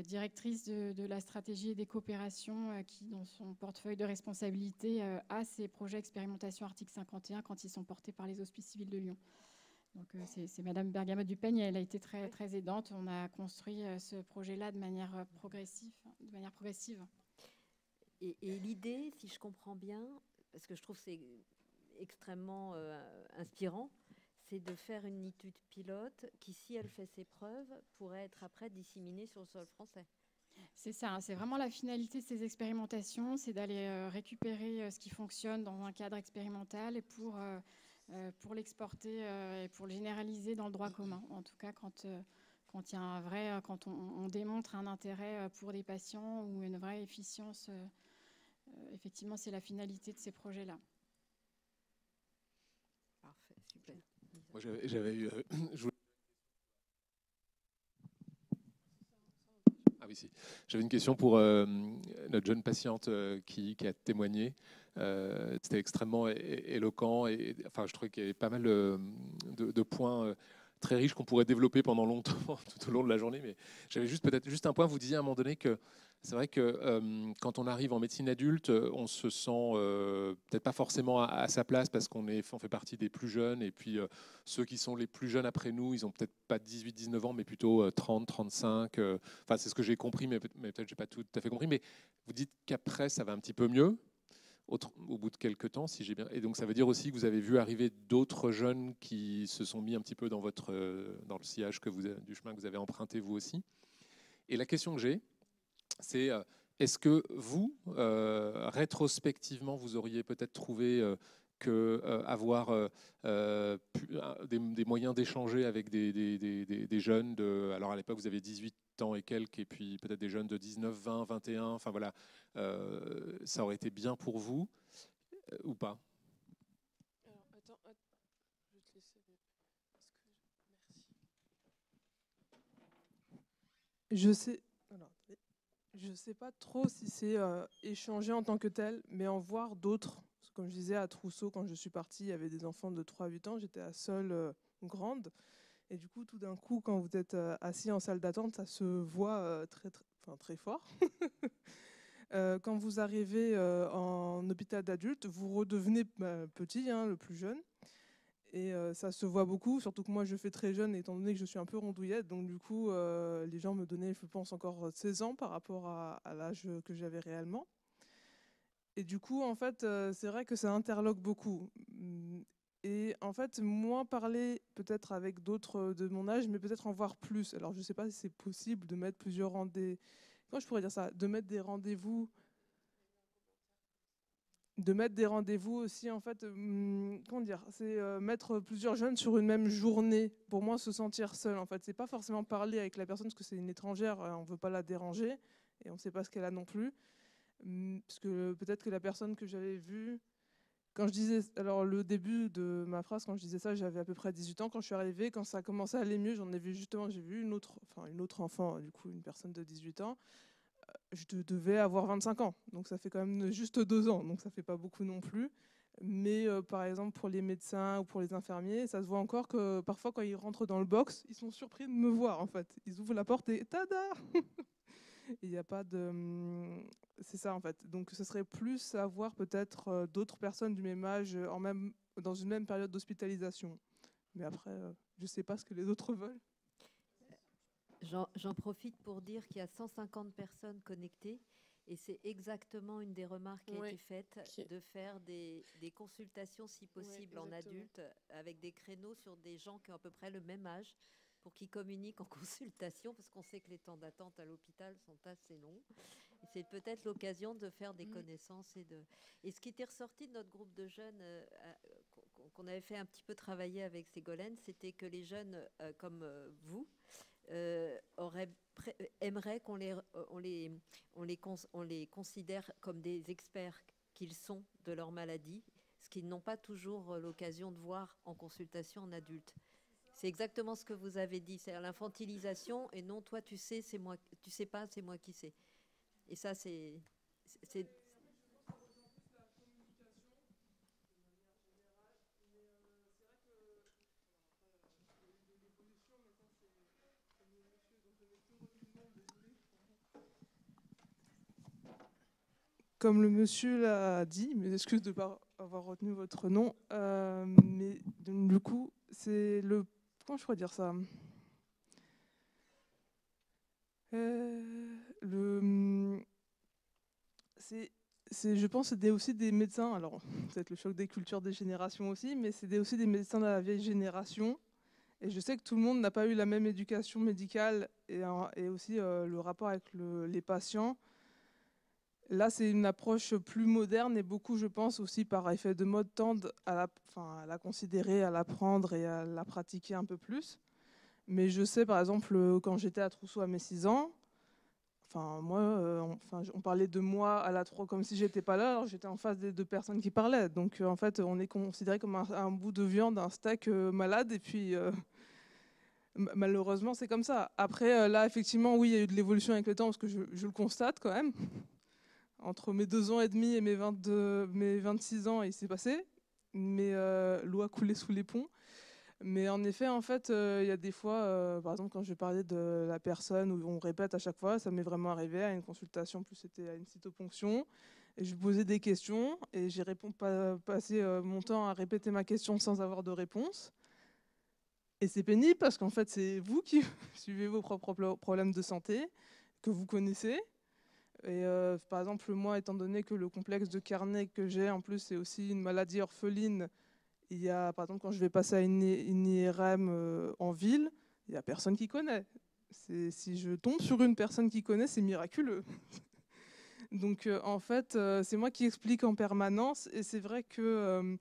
directrice de la stratégie et des coopérations qui, dans son portefeuille de responsabilité, a ces projets expérimentation article 51 quand ils sont portés par les Hospices civils de Lyon. Donc c'est Madame Bergamote-Dupeigne, elle a été très, très aidante. On a construit ce projet-là de manière progressive. Et l'idée, si je comprends bien, parce que je trouve que c'est extrêmement inspirant, c'est de faire une étude pilote qui, si elle fait ses preuves, pourrait être après disséminée sur le sol français. C'est ça, hein, c'est vraiment la finalité de ces expérimentations, c'est d'aller récupérer ce qui fonctionne dans un cadre expérimental et pour l'exporter et pour le généraliser dans le droit commun. En tout cas, quand il y a un vrai, quand on démontre un intérêt pour des patients ou une vraie efficience, effectivement, c'est la finalité de ces projets-là. Parfait, super. Moi, j'avais eu. Ah oui, si. J'avais une question pour notre jeune patiente qui a témoigné. C'était extrêmement éloquent et enfin, je trouvais qu'il y avait pas mal de points très riches qu'on pourrait développer pendant longtemps, tout au long de la journée. Mais j'avais peut-être juste un point. Vous disiez à un moment donné que c'est vrai que quand on arrive en médecine adulte, on se sent peut-être pas forcément à sa place parce qu'on fait partie des plus jeunes. Et puis ceux qui sont les plus jeunes après nous, ils ont peut-être pas 18-19 ans, mais plutôt 30, 35. Enfin, c'est ce que j'ai compris, mais peut-être j'ai pas tout à fait compris. Mais vous dites qu'après, ça va un petit peu mieux au bout de quelques temps, si j'ai bien. Et donc, ça veut dire aussi que vous avez vu arriver d'autres jeunes qui se sont mis un petit peu dans le sillage du chemin que vous avez emprunté vous aussi. Et la question que j'ai, c'est est-ce que vous, rétrospectivement, vous auriez peut-être trouvé qu'avoir des moyens d'échanger avec des jeunes alors à l'époque vous avez 18 ans et quelques, et puis peut-être des jeunes de 19, 20, 21, enfin voilà, ça aurait été bien pour vous ou pas? Alors, attends, je vais te laisser. Merci. Je sais pas trop si c'est échanger en tant que tel, mais en voir d'autres. Comme je disais, à Trousseau, quand je suis partie, il y avait des enfants de 3-8 ans, j'étais la seule grande. Et du coup, tout d'un coup, quand vous êtes assis en salle d'attente, ça se voit très fort. Quand vous arrivez en hôpital d'adulte, vous redevenez petit, hein, le plus jeune. Et ça se voit beaucoup, surtout que moi je fais très jeune, étant donné que je suis un peu rondouillette. Donc du coup, les gens me donnaient, je pense, encore 16 ans par rapport à l'âge que j'avais réellement. Et du coup, en fait, c'est vrai que ça interloque beaucoup. Et en fait, moins parler peut-être avec d'autres de mon âge, mais peut-être en voir plus. Alors je ne sais pas si c'est possible de mettre plusieurs rendez-vous. Comment je pourrais dire ça? De mettre des rendez-vous. De mettre des rendez-vous aussi, en fait, comment dire, c'est mettre plusieurs jeunes sur une même journée, pour moins se sentir seul. En fait, c'est pas forcément parler avec la personne parce que c'est une étrangère, on veut pas la déranger et on sait pas ce qu'elle a non plus. Parce que peut-être que la personne que j'avais vue, quand je disais, alors le début de ma phrase, quand je disais ça, j'avais à peu près 18 ans. Quand je suis arrivée, quand ça a commencé à aller mieux, j'ai vu une autre enfant, du coup, une personne de 18 ans. Je devais avoir 25 ans, donc ça fait quand même juste 2 ans, donc ça fait pas beaucoup non plus. Mais par exemple pour les médecins ou pour les infirmiers, ça se voit encore que parfois quand ils rentrent dans le box, ils sont surpris de me voir en fait. Ils ouvrent la porte et tada. Il n'y a pas de... C'est ça en fait. Donc ce serait plus avoir peut-être d'autres personnes du même âge dans une même période d'hospitalisation. Mais après, je ne sais pas ce que les autres veulent. J'en profite pour dire qu'il y a 150 personnes connectées et c'est exactement une des remarques qui a été faite, de faire des consultations si possible en adulte avec des créneaux sur des gens qui ont à peu près le même âge pour qu'ils communiquent en consultation parce qu'on sait que les temps d'attente à l'hôpital sont assez longs. Et c'est peut-être l'occasion de faire des connaissances et ce qui était ressorti de notre groupe de jeunes qu'on avait fait un petit peu travailler avec Ségolène, c'était que les jeunes comme vous aimeraient qu'on les considère comme des experts qu'ils sont de leur maladie, ce qu'ils n'ont pas toujours l'occasion de voir en consultation en adulte. C'est exactement ce que vous avez dit, c'est l'infantilisation et non, toi tu sais, c'est moi, tu sais pas, c'est moi qui sais. Et ça, c'est comme le monsieur l'a dit, mais excuse de ne pas avoir retenu votre nom, mais du coup, c'est le... Comment je pourrais dire ça? Je pense que c'est aussi des médecins, alors peut-être le choc des cultures, des générations aussi, mais c'est aussi des médecins de la vieille génération. Et je sais que tout le monde n'a pas eu la même éducation médicale et aussi le rapport avec les patients. Là, c'est une approche plus moderne et beaucoup, je pense, aussi par effet de mode, tendent à la considérer, à l'apprendre et à la pratiquer un peu plus. Mais je sais, par exemple, quand j'étais à Trousseau à mes 6 ans, on parlait de moi à la 3 comme si j'étais pas là, alors j'étais en face des 2 personnes qui parlaient. Donc, en fait, on est considéré comme un bout de viande, un steak malade, et puis... malheureusement, c'est comme ça. Après, là, effectivement, oui, il y a eu de l'évolution avec le temps, parce que je le constate quand même. Entre mes 2 ans et demi et mes 26 ans, il s'est passé. Mais l'eau a coulé sous les ponts. Mais en effet, en fait, il y a des fois, par exemple, quand je parlais de la personne où on répète à chaque fois, ça m'est vraiment arrivé à une consultation, en plus c'était à une cytoponction. Et je posais des questions et j'ai passé mon temps à répéter ma question sans avoir de réponse. Et c'est pénible parce qu'en fait, c'est vous qui suivez vos propres problèmes de santé, que vous connaissez. Et par exemple, moi, étant donné que le complexe de Carnet que j'ai, en plus, c'est aussi une maladie orpheline, il y a, par exemple, quand je vais passer à une IRM en ville, il n'y a personne qui connaît. Si je tombe sur une personne qui connaît, c'est miraculeux. Donc, en fait, c'est moi qui explique en permanence. Et c'est vrai que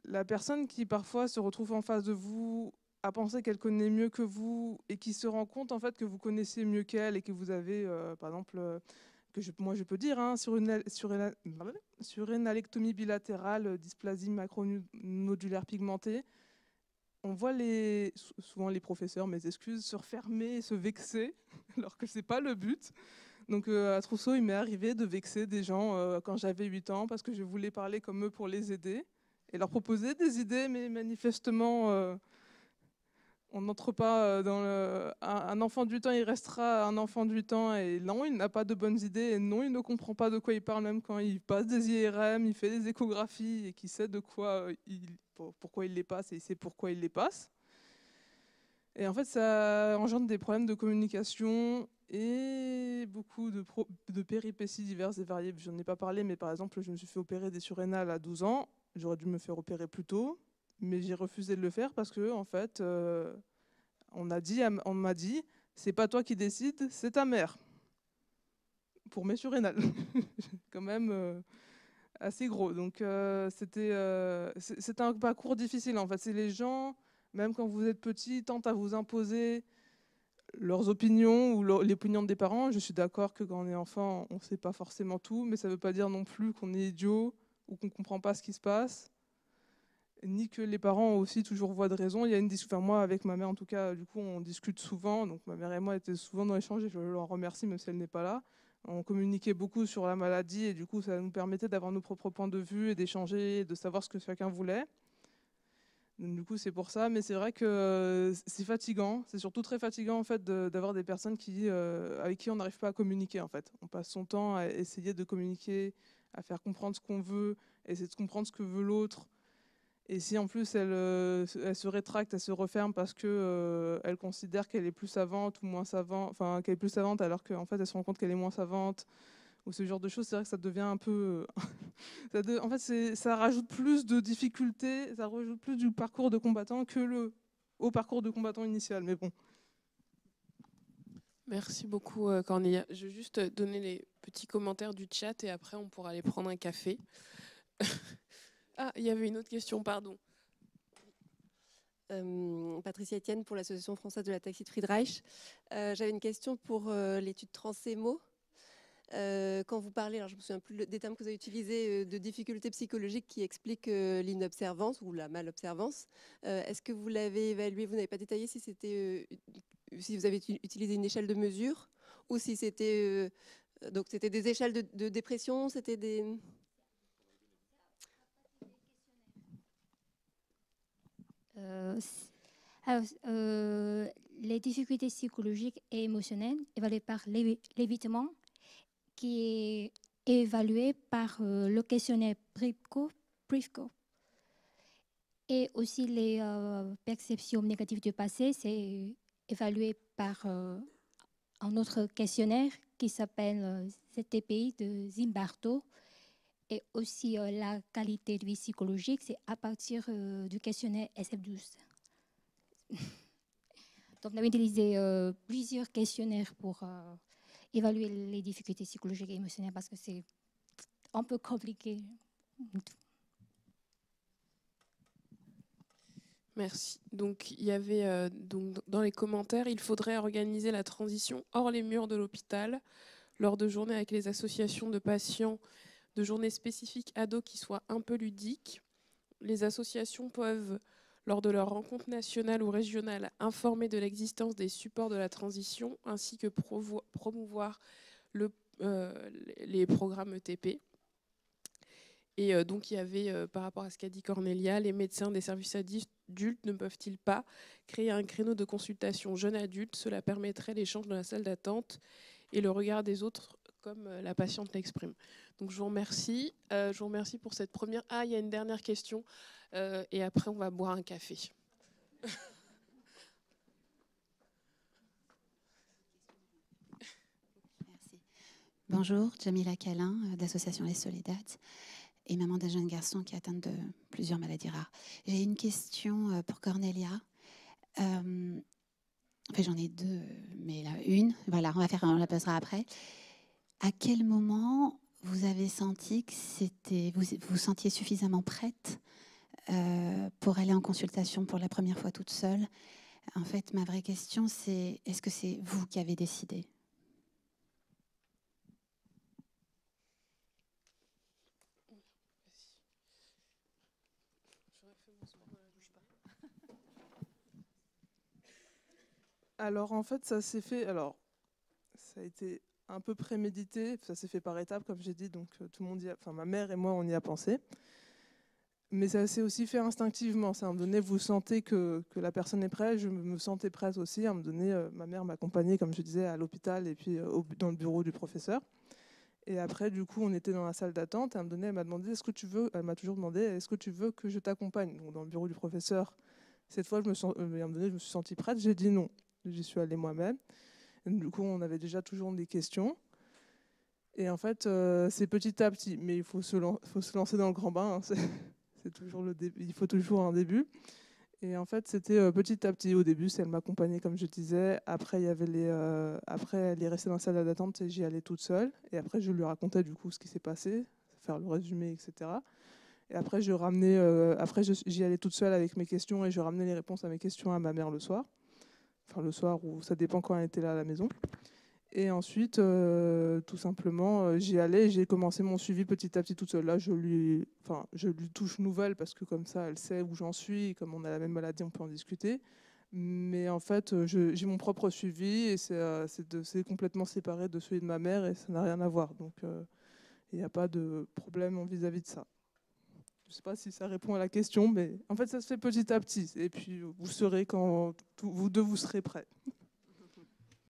la personne qui parfois se retrouve en face de vous à penser qu'elle connaît mieux que vous et qui se rend compte en fait que vous connaissez mieux qu'elle et que vous avez par exemple moi je peux dire hein, sur une alectomie bilatérale, dysplasie macronodulaire pigmentée, on voit souvent les professeurs, mes excuses, se refermer et se vexer alors que c'est pas le but. Donc à Trousseau, il m'est arrivé de vexer des gens quand j'avais 8 ans parce que je voulais parler comme eux pour les aider et leur proposer des idées, mais manifestement, on n'entre pas dans un enfant de 8 ans, il restera un enfant de 8 ans, et non, il n'a pas de bonnes idées, et non, il ne comprend pas de quoi il parle, même quand il passe des IRM, il fait des échographies, et qu'il sait de quoi pourquoi il les passe, et il sait pourquoi il les passe. Et en fait, ça engendre des problèmes de communication et beaucoup de péripéties diverses et variées. Je n'en ai pas parlé, mais par exemple, je me suis fait opérer des surrénales à 12 ans. J'aurais dû me faire opérer plus tôt, mais j'ai refusé de le faire parce que, en fait, on m'a dit, c'est pas toi qui décides, c'est ta mère. Pour mes surrénales. Quand même assez gros. Donc, c'était un parcours difficile, en fait. C'est les gens, même quand vous êtes petit, tentent à vous imposer leurs opinions ou l'opinion des parents. Je suis d'accord que quand on est enfant, on ne sait pas forcément tout, mais ça ne veut pas dire non plus qu'on est idiot ou qu'on ne comprend pas ce qui se passe, ni que les parents ont aussi toujours voix de raison. Il y a une discussion, moi avec ma mère en tout cas, du coup on discute souvent, donc ma mère et moi étaient souvent dans l'échange et je leur remercie même si elle n'est pas là. On communiquait beaucoup sur la maladie et du coup ça nous permettait d'avoir nos propres points de vue et d'échanger, de savoir ce que chacun voulait. Donc, du coup, c'est pour ça, mais c'est vrai que c'est fatigant. C'est surtout très fatigant en fait d'avoir des personnes avec qui on n'arrive pas à communiquer. En fait, on passe son temps à essayer de communiquer, à faire comprendre ce qu'on veut, à essayer de comprendre ce que veut l'autre. Et si en plus elle se rétracte, elle se referme parce que elle considère qu'elle est plus savante ou moins savante, enfin qu'elle est plus savante alors qu'en fait elle se rend compte qu'elle est moins savante, ou ce genre de choses, c'est vrai que ça devient un peu... en fait, ça rajoute plus de difficultés, ça rajoute plus du parcours de combattant que au parcours de combattant initial, mais bon. Merci beaucoup, Cornelia. Je vais juste donner les petits commentaires du chat et après, on pourra aller prendre un café. Ah, il y avait une autre question, pardon. Patricia Etienne pour l'Association française de la taxi de Friedreich. J'avais une question pour l'étude Transemo. Quand vous parlez, alors je ne me souviens plus des termes que vous avez utilisés, de difficultés psychologiques qui expliquent l'inobservance ou la malobservance. Est-ce que vous l'avez évalué? Vous n'avez pas détaillé si vous avez utilisé une échelle de mesure ou si c'était donc c'était des échelles de dépression, c'était des... Les difficultés psychologiques et émotionnelles évaluées par l'évitement, qui est évalué par le questionnaire Privko. Et aussi les perceptions négatives du passé, c'est évalué par un autre questionnaire qui s'appelle CTPI de Zimbardo. Et aussi la qualité de vie psychologique, c'est à partir du questionnaire SF12. Donc, on a utilisé plusieurs questionnaires pour évaluer les difficultés psychologiques et émotionnelles parce que c'est un peu compliqué. Merci. Donc, il y avait donc, dans les commentaires, il faudrait organiser la transition hors les murs de l'hôpital, lors de journées avec les associations de patients, de journées spécifiques ados qui soient un peu ludiques. Les associations peuvent, lors de leurs rencontres nationales ou régionales, informer de l'existence des supports de la transition, ainsi que promouvoir les programmes ETP. Et donc, il y avait, par rapport à ce qu'a dit Cornelia, les médecins des services adultes ne peuvent-ils pas créer un créneau de consultation jeune adulte? Cela permettrait l'échange dans la salle d'attente et le regard des autres, comme la patiente l'exprime. Donc, je vous remercie. Je vous remercie pour cette première... Ah, il y a une dernière question. Et après, on va boire un café. Merci. Bonjour, Jamila Calin, d'association Les Soledades, et maman d'un jeune garçon qui est atteint de plusieurs maladies rares. J'ai une question pour Cornelia. Enfin, j'en ai deux, mais là, une. Voilà, on la posera après. À quel moment vous avez senti que vous vous sentiez suffisamment prête pour aller en consultation pour la première fois toute seule? En fait, ma vraie question, c'est est-ce que c'est vous qui avez décidé? Alors en fait, ça s'est fait. Alors, ça a été un peu prémédité. Ça s'est fait par étapes, comme j'ai dit. Donc tout le monde enfin ma mère et moi, on y a pensé. Mais ça s'est aussi fait instinctivement. À un moment donné, vous sentez que la personne est prête. Je me sentais prête aussi. À un moment donné, ma mère m'accompagnait, comme je disais, à l'hôpital et puis dans le bureau du professeur. Et après, du coup, on était dans la salle d'attente. À un moment donné, elle m'a demandé, est-ce que tu veux, elle m'a toujours demandé, est-ce que tu veux que je t'accompagne? Donc, dans le bureau du professeur, cette fois, à un moment donné, je me suis sentie prête. J'ai dit non. J'y suis allée moi-même. Du coup, on avait déjà toujours des questions. Et en fait, c'est petit à petit. Mais il faut se lancer dans le grand bain. Hein. C'est toujours le début. Il faut toujours un début. Et en fait, c'était petit à petit. Au début, elle m'accompagnait, comme je disais. Après, il y avait après, elle est restée dans la salle d'attente et j'y allais toute seule. Et après, je lui racontais du coup ce qui s'est passé, faire le résumé, etc. Et après, j'y allais toute seule avec mes questions et je ramenais les réponses à mes questions à ma mère le soir. Enfin, le soir, ou ça dépend quand elle était là à la maison. Et ensuite, tout simplement, j'y allais et j'ai commencé mon suivi petit à petit toute seule. Là, je lui touche nouvelle parce que comme ça, elle sait où j'en suis. Comme on a la même maladie, on peut en discuter. Mais en fait, j'ai mon propre suivi et c'est complètement séparé de celui de ma mère et ça n'a rien à voir. Donc, il n'y a pas de problème vis-à-vis de ça. Je ne sais pas si ça répond à la question, mais en fait, ça se fait petit à petit. Et puis, vous saurez quand vous deux, vous serez prêts.